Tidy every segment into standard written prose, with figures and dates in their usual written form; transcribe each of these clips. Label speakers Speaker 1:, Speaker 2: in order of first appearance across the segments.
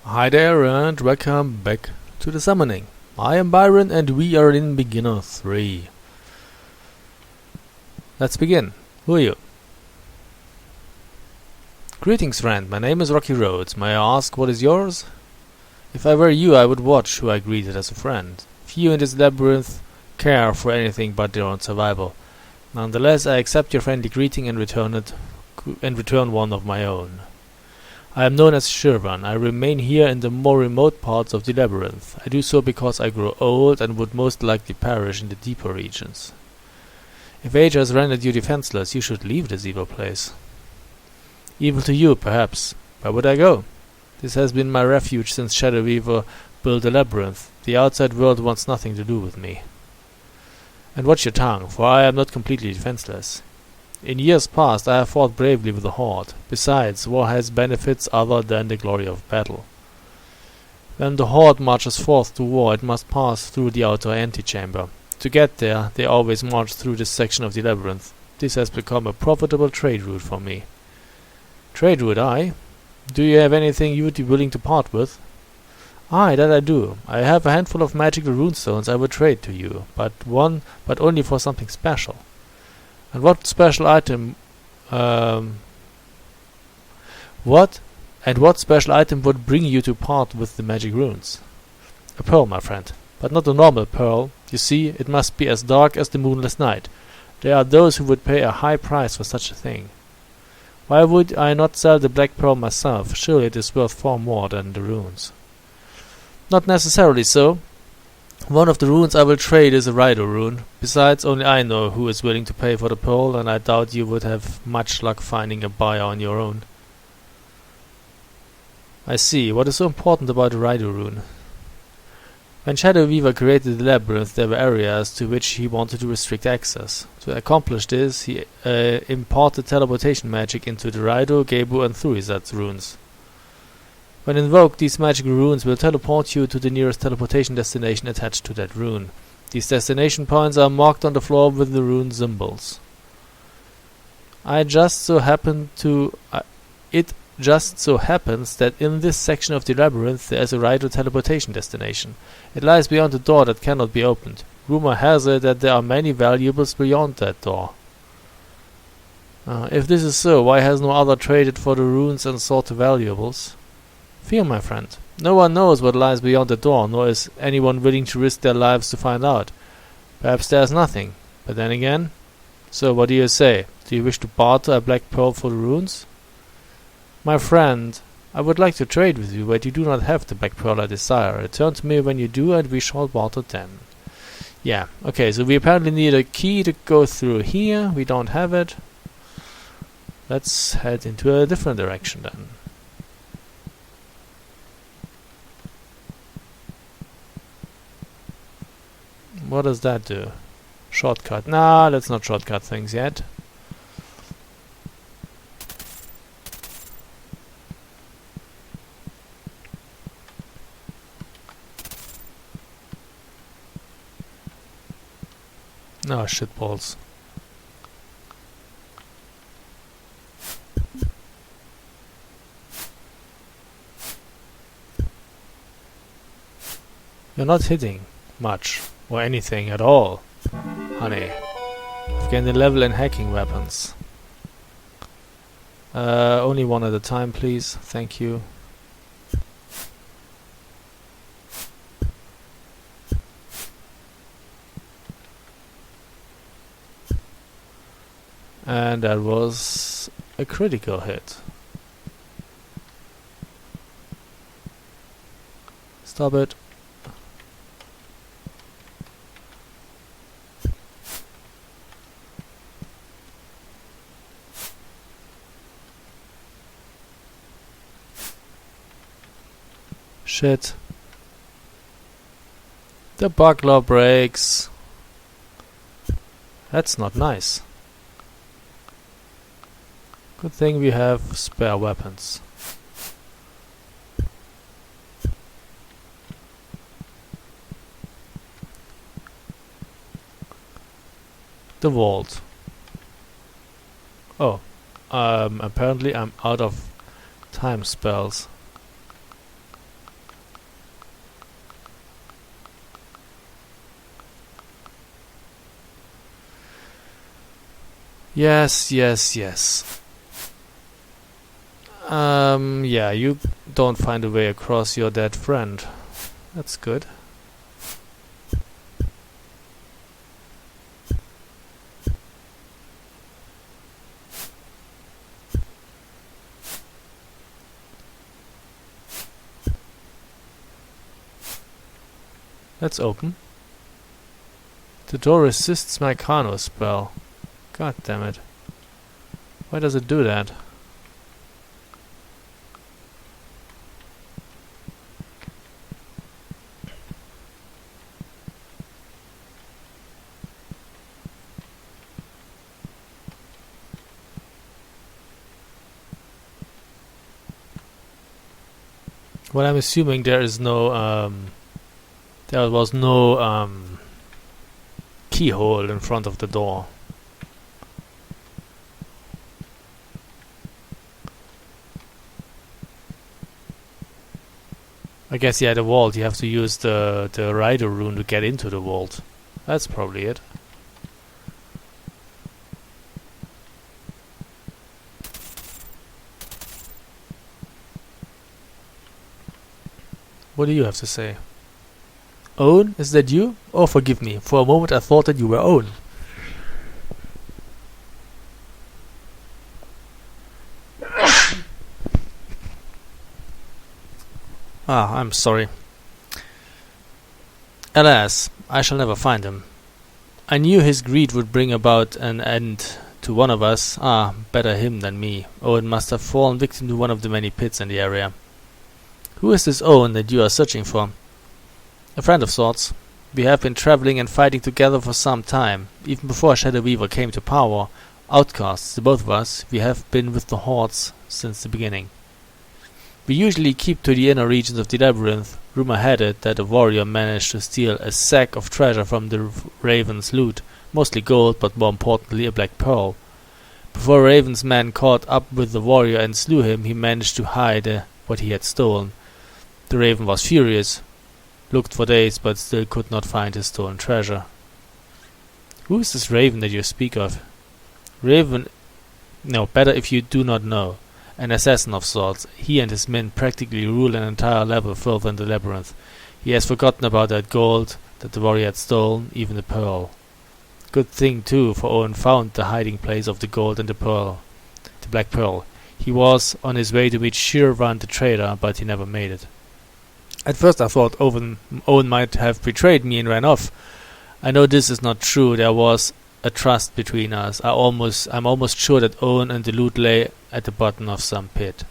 Speaker 1: Hi there and welcome back to the summoning. I am Byron and we are in Beginner 3. Let's begin. Who are you? Greetings friend, my name is Rocky Rhodes. May I ask what is yours? If I were you, I would watch who I greeted as a friend. Few in this labyrinth care for anything but their own survival. Nonetheless, I accept your friendly greeting and return one of my own. I am known as Shirvan. I remain here in the more remote parts of the labyrinth. I do so because I grow old and would most likely perish in the deeper regions. If age has rendered you defenseless, you should leave this evil place. Evil to you, perhaps. Where would I go? This has been my refuge since Shadow Weaver built the labyrinth. The outside world wants nothing to do with me. And watch your tongue, for I am not completely defenseless. In years past I have fought bravely with the Horde. Besides, war has benefits other than the glory of battle. When the Horde marches forth to war, it must pass through the outer antechamber. To get there, they always march through this section of the labyrinth. This has become a profitable trade route for me. Trade route, aye? Do you have anything you would be willing to part with? Aye, that I do. I have a handful of magical runestones I would trade to you, but only for something special. And what special item what special item would bring you to part with the magic runes? A pearl, my friend, but not a normal pearl. You see, it must be as dark as the moonless night. There are those who would pay a high price for such a thing. Why would I not sell the black pearl myself? Surely it is worth far more than the runes. Not necessarily so. One of the runes I will trade is a Rider rune. Besides, only I know who is willing to pay for the pearl, and I doubt you would have much luck finding a buyer on your own. I see. What is so important about the Rider rune? When Shadow Weaver created the labyrinth, there were areas to which he wanted to restrict access. To accomplish this, he imparted teleportation magic into the Rider, Gebu, and Thurizat runes. When invoked, these magical runes will teleport you to the nearest teleportation destination attached to that rune. These destination points are marked on the floor with the rune symbols. It just so happens that in this section of the labyrinth there is a Rider teleportation destination. It lies beyond a door that cannot be opened. Rumor has it that there are many valuables beyond that door. If this is so, why has no other traded for the runes and sought the valuables? Fear, my friend. No one knows what lies beyond the door, nor is anyone willing to risk their lives to find out. Perhaps there is nothing, but then again... So, what do you say? Do you wish to barter a black pearl for the runes? My friend, I would like to trade with you, but you do not have the black pearl I desire. Return to me when you do, and we shall barter then. Yeah, okay, so we apparently need a key to go through here. We don't have it. Let's head into a different direction then. What does that do? Shortcut. Nah, let's not shortcut things yet. No, shitballs. You're not hitting much. Or anything at all, honey. I've gained a level in hacking weapons. Only one at a time, please. Thank you. And that was a critical hit. Stop it. Shit. The buckler breaks. That's not nice. Good thing we have spare weapons. The vault. Oh, apparently I'm out of time spells. Yes, yes, yes. Yeah, you don't find a way across your dead friend. That's good. Let's open. The door resists my Kano spell. God damn it. Why does it do that? Well, I'm assuming there was no keyhole in front of the door. I guess, yeah, the vault, you have to use the rider rune to get into the vault. That's probably it. What do you have to say? Owen, is that you? Oh, forgive me. For a moment I thought that you were Owen. Ah, I'm sorry. Alas, I shall never find him. I knew his greed would bring about an end to one of us. Ah, better him than me. Owen must have fallen victim to one of the many pits in the area. Who is this Owen that you are searching for? A friend of sorts. We have been traveling and fighting together for some time. Even before Shadow Weaver came to power, outcasts, the both of us, we have been with the Hordes since the beginning. We usually keep to the inner regions of the labyrinth. Rumor had it that a warrior managed to steal a sack of treasure from the Raven's loot, mostly gold, but more importantly a black pearl. Before Raven's men caught up with the warrior and slew him, he managed to hide what he had stolen. The Raven was furious, looked for days, but still could not find his stolen treasure. Who is this Raven that you speak of? Raven... No, better if you do not know. An assassin of sorts. He and his men practically rule an entire level further in the labyrinth. He has forgotten about that gold that the warrior had stolen, even the pearl. Good thing, too, for Owen found the hiding place of the gold and the pearl. The black pearl. He was on his way to meet Shirvan the trader, but he never made it. At first I thought Owen might have betrayed me and ran off. I know this is not true. There was a trust between us. I'm almost sure that Owen and the loot lay at the bottom of some pit.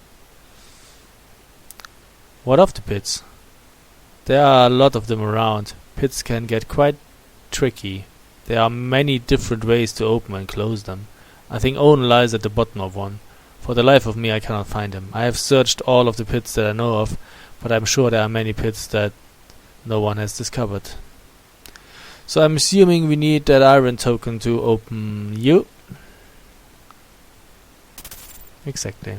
Speaker 1: What of the pits? There are a lot of them around. Pits can get quite tricky. There are many different ways to open and close them. I think Owen lies at the bottom of one. For the life of me I cannot find him. I have searched all of the pits that I know of, but I'm sure there are many pits that no one has discovered. So I'm assuming we need that iron token to open you. Exactly.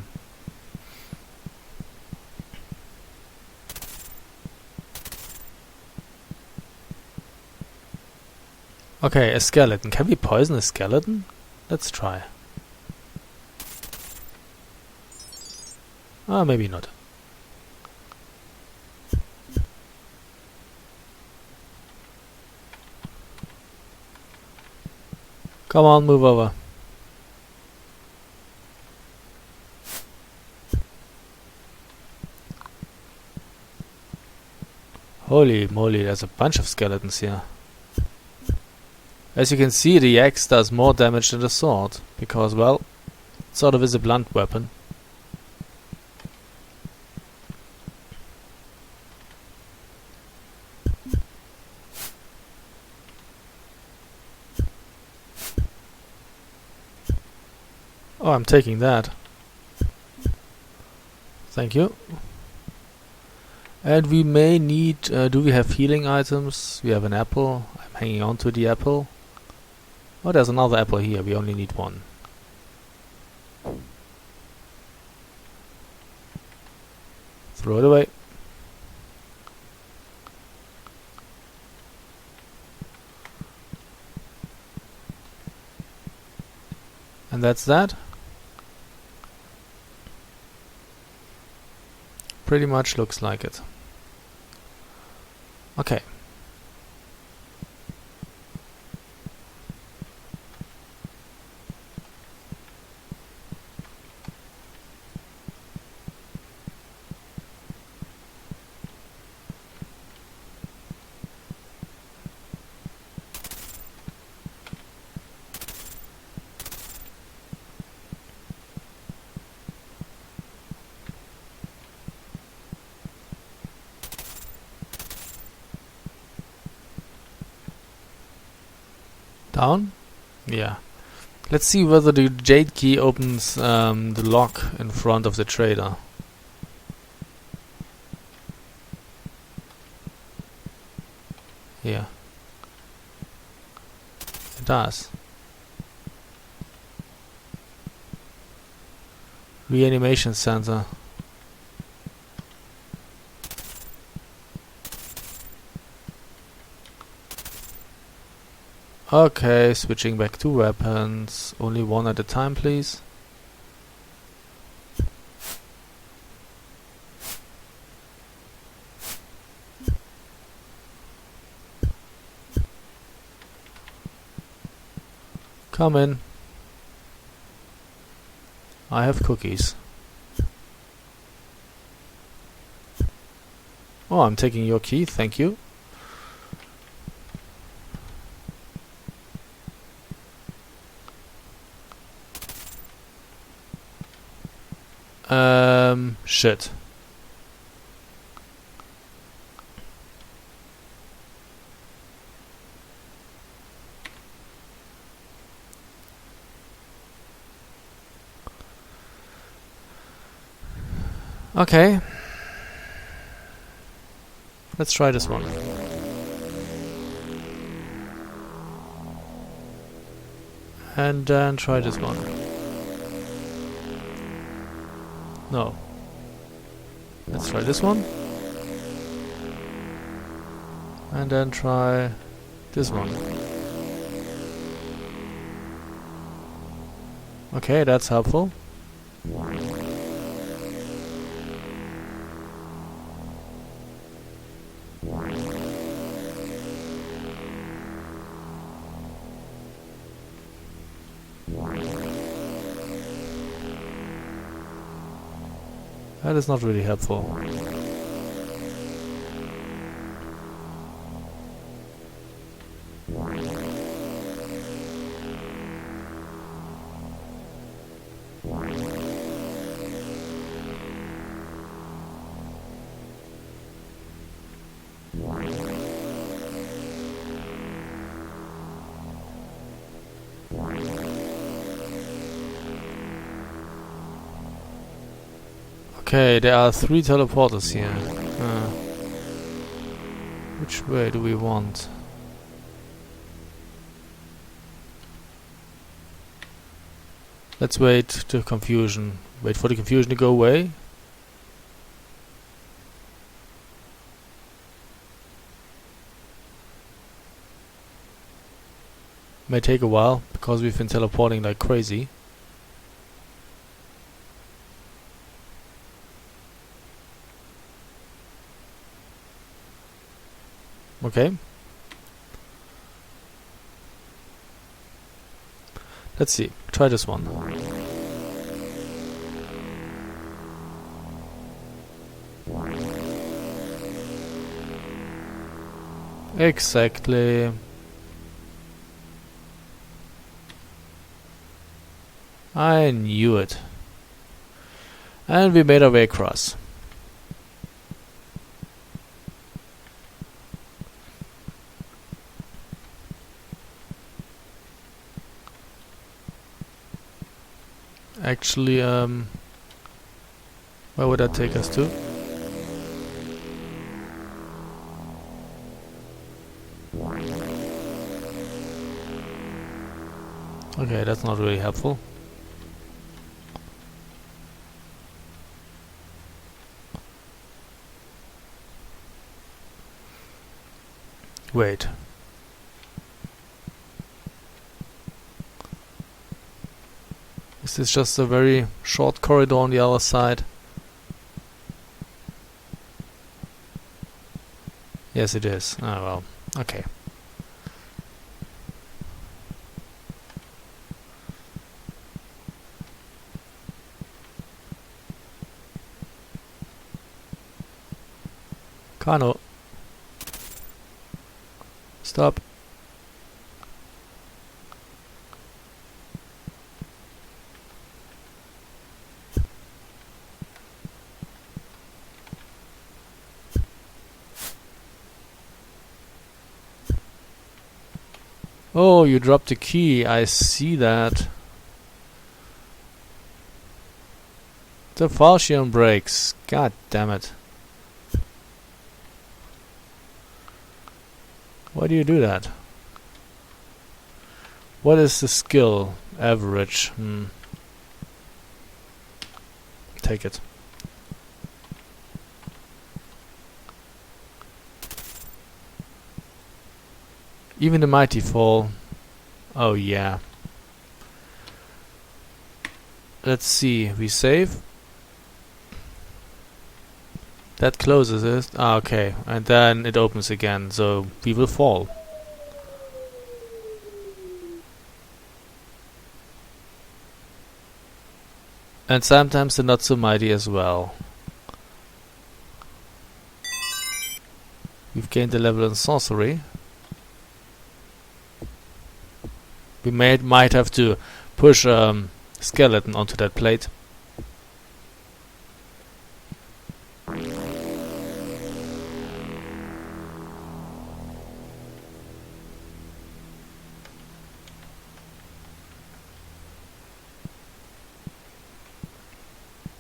Speaker 1: Okay, a skeleton. Can we poison a skeleton? Let's try. Ah, maybe not. Come on, move over. Holy moly, there's a bunch of skeletons here. As you can see, the axe does more damage than the sword, because, well, it sort of is a blunt weapon. Oh, I'm taking that. Thank you. And we may need... do we have healing items? We have an apple. I'm hanging on to the apple. Oh, there's another apple here. We only need one. Throw it away. And that's that. Pretty much looks like it. Okay. Down? Yeah. Let's see whether the jade key opens the lock in front of the trader. Yeah. It does. Reanimation center. Okay, switching back to weapons. Only one at a time, please. Come in. I have cookies. Oh, I'm taking your key, thank you. Shit. Okay. Let's try this one. And then try this one. No. Let's try this one. And then try this one. Okay, that's helpful. That is not really helpful. Okay, there are 3 teleporters here. Which way do we want? Let's wait to confusion. Wait for the confusion to go away. May take a while because we've been teleporting like crazy. Okay. Let's see. Try this one. Exactly. I knew it. And we made our way across. Actually, where would that take us to? Okay, that's not really helpful. Wait. Is this just a very short corridor on the other side? Yes, it is. Oh well. Okay. Kano. Stop. Oh, you dropped the key. I see that. The falchion breaks. God damn it. Why do you do that? What is the skill? Average. Take it. Even the mighty fall. Oh yeah. Let's see. We save. That closes it. Ah, okay. And then it opens again. So we will fall. And sometimes the not so mighty as well. We've gained a level in sorcery. We might have to push skeleton onto that plate.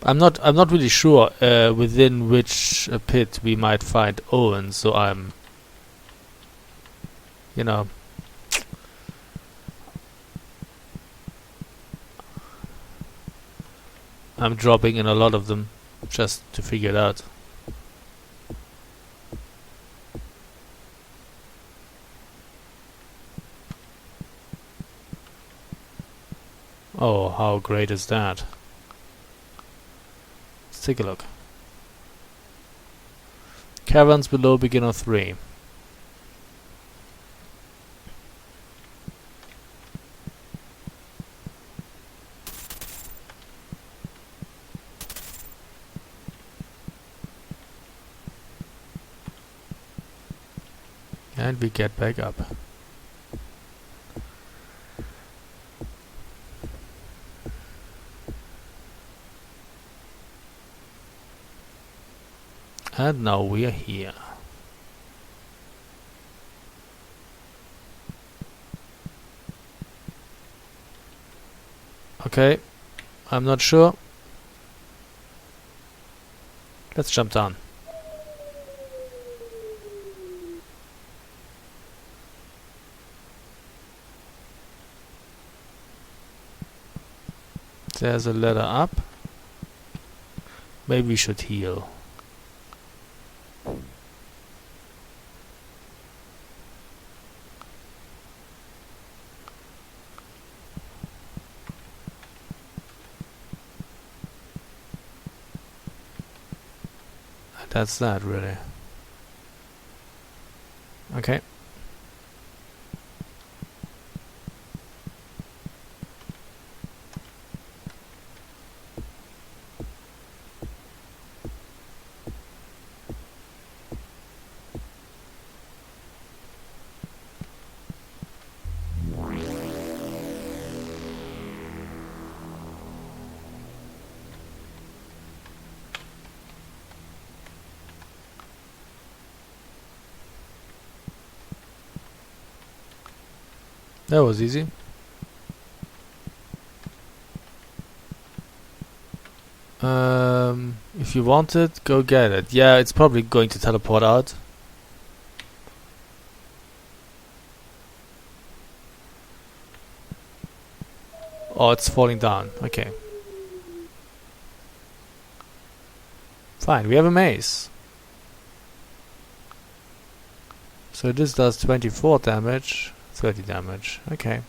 Speaker 1: I'm not really sure within which pit we might find Owen, so I'm I'm dropping in a lot of them just to figure it out. Oh, how great is that? Let's take a look. Caverns below beginner 3. And we get back up. And now we are here. Okay, I'm not sure. Let's jump down. There's a ladder up. Maybe we should heal. That's that, really. Okay. That was easy. If you want it, go get it. Yeah, it's probably going to teleport out. Oh, it's falling down. Okay. Fine, we have a mace. So this does 24 damage, 30 damage. Okay.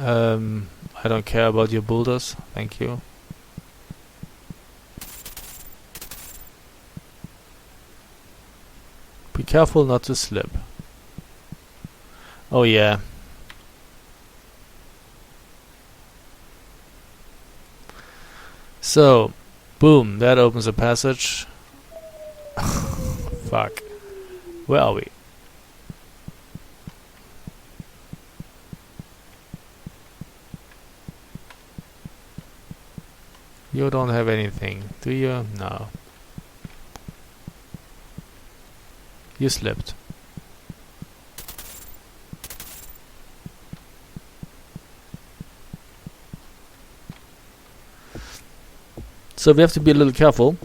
Speaker 1: I don't care about your boulders, thank you. Be careful not to slip. Oh yeah. So, boom, that opens a passage. Fuck. Where are we? You don't have anything, do you? No. You slipped. So we have to be a little careful.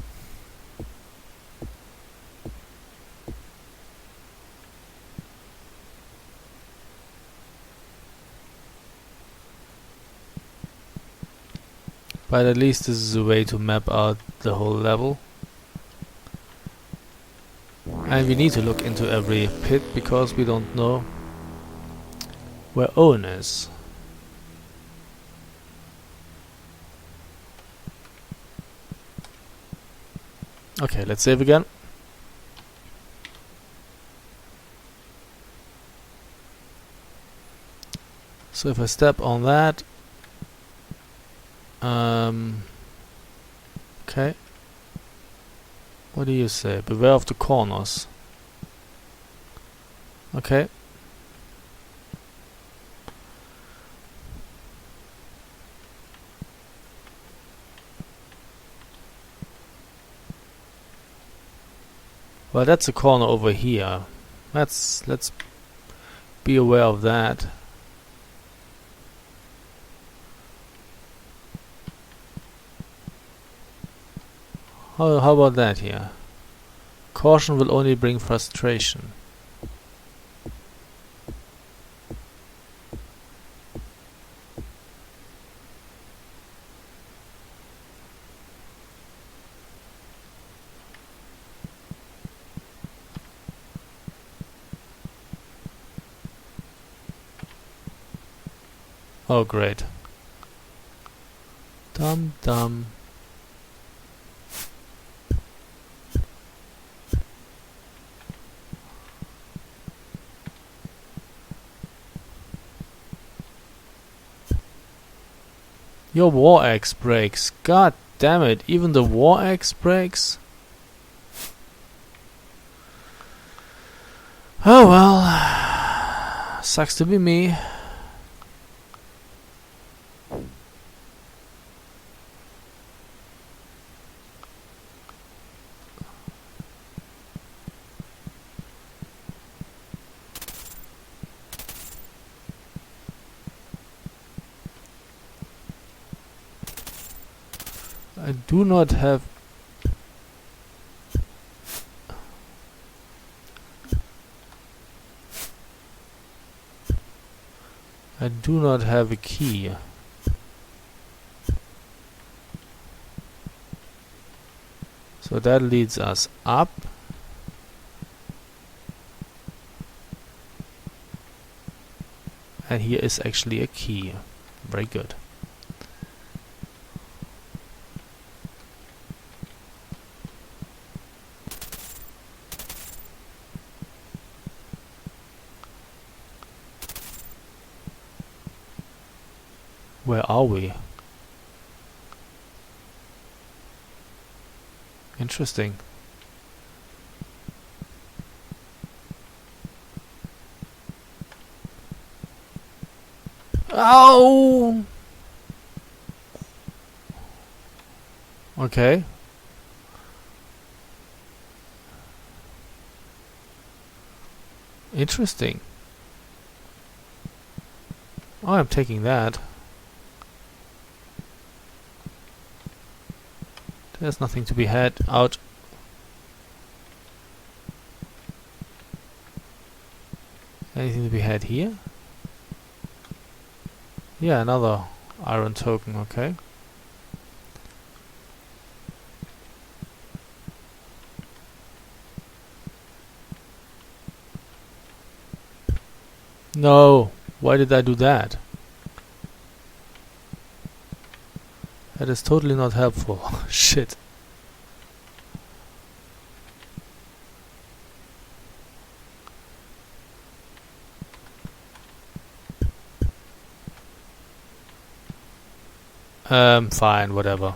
Speaker 1: But at least this is a way to map out the whole level. And we need to look into every pit because we don't know where Owen is. Okay, let's save again. So if I step on that, okay. What do you say? Beware of the corners. Okay. Well, that's a corner over here. Let's be aware of that. How about that here? Caution will only bring frustration. Oh great. Dum dum. Your war axe breaks. God damn it, even the war axe breaks? Oh well. Sucks to be me. I do not have a key. So that leads us up. And here is actually a key. Very good. Where are we? Interesting. Ow! Okay. Interesting. Oh, I'm taking that. There's nothing to be had out. Anything to be had here? Yeah, another iron token, okay. No, why did I do that? That is totally not helpful. Shit. Fine, whatever.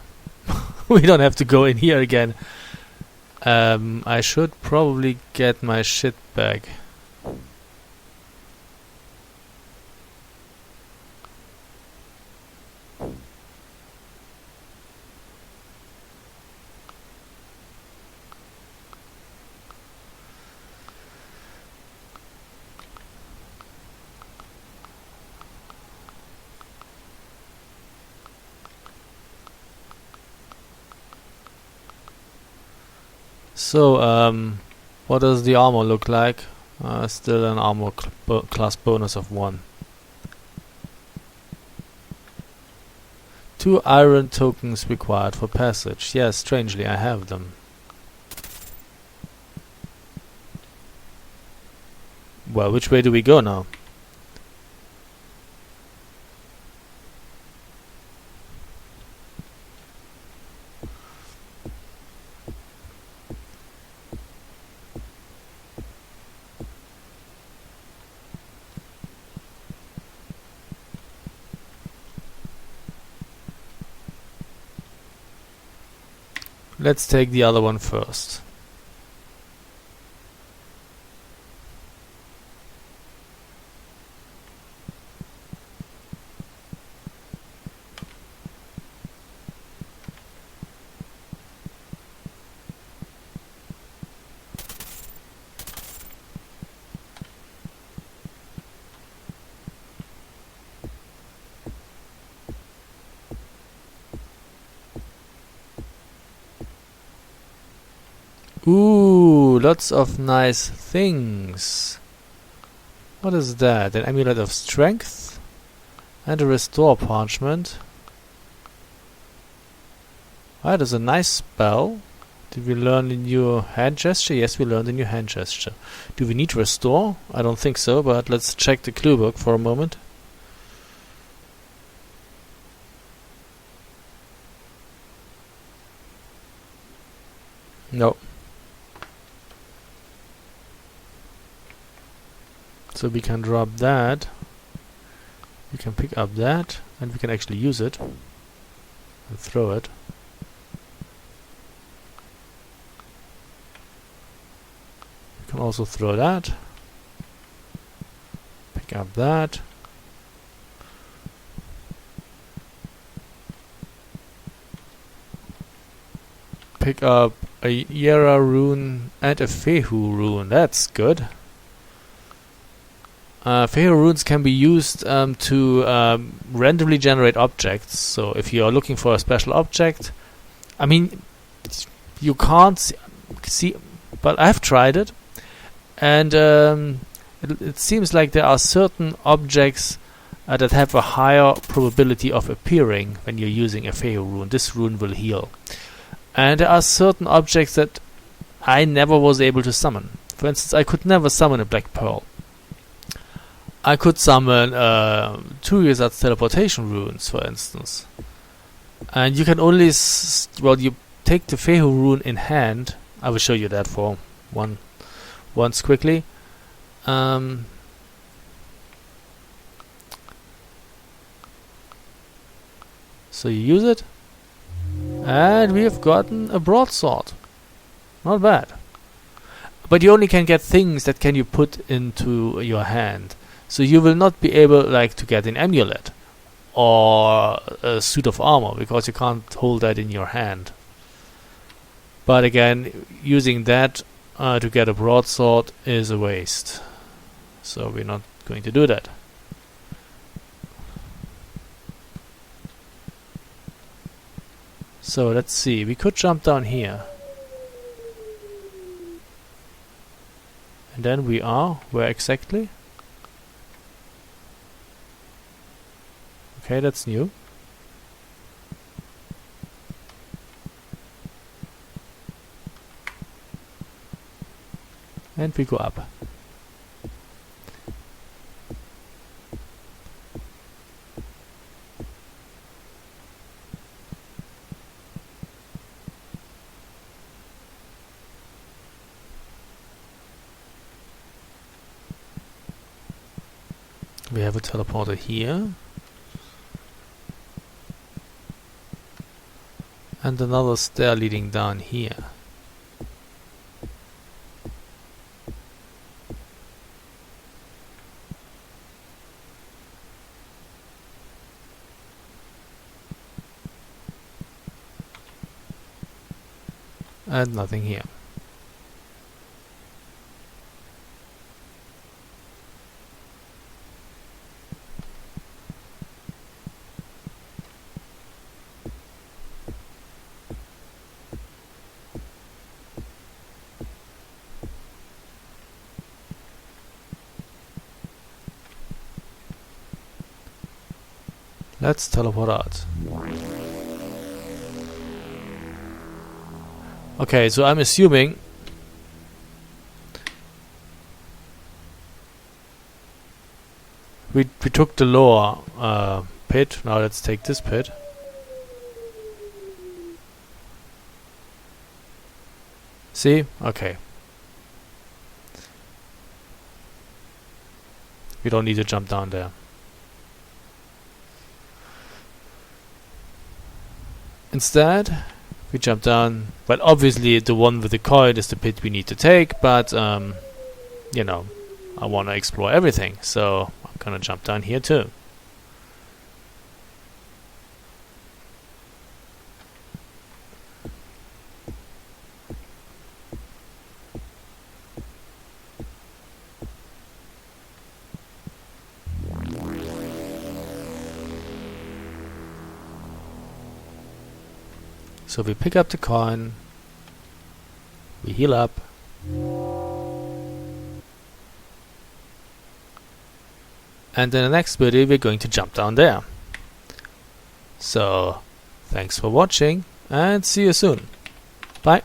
Speaker 1: We don't have to go in here again. I should probably get my shit back. So, what does the armor look like? Still an armor class bonus of 1. 2 iron tokens required for passage. Yes, strangely, I have them. Well, which way do we go now? Let's take the other one first. Ooh, lots of nice things. What is that? An amulet of strength and a restore parchment. That is a nice spell. Did we learn the new hand gesture? Yes, we learned the new hand gesture. Do we need restore? I don't think so, but let's check the clue book for a moment. No. So we can drop that, we can pick up that, and we can actually use it and throw it. We can also throw that, pick up that, pick up a Yera rune and a Fehu rune. That's good. Fehu runes can be used to randomly generate objects. So if you are looking for a special object, I mean, you can't see, but I've tried it, and it seems like there are certain objects that have a higher probability of appearing when you're using a Fehu rune. This rune will heal. And there are certain objects that I never was able to summon. For instance, I could never summon a black pearl. I could summon 2 Wizard's teleportation runes, for instance. And you can only you take the Fehu rune in hand. I will show you that for once quickly. So you use it, and we have gotten a broadsword. Not bad. But you only can get things that can you put into your hand. So you will not be able to get an amulet or a suit of armor, because you can't hold that in your hand. But again, using that to get a broadsword is a waste. So we're not going to do that. So let's see, we could jump down here. And then we are, where exactly? Okay, that's new. And we go up. We have a teleporter here. And another stair leading down here. And nothing here. Let's teleport out. Okay, so I'm assuming we took the lower pit. Now let's take this pit. See? Okay. We don't need to jump down there. Instead, we jump down. Well, obviously the one with the coin is the pit we need to take, but you know, I want to explore everything, so I'm gonna jump down here too. So we pick up the coin, we heal up, and in the next video we're going to jump down there. So, thanks for watching and see you soon. Bye.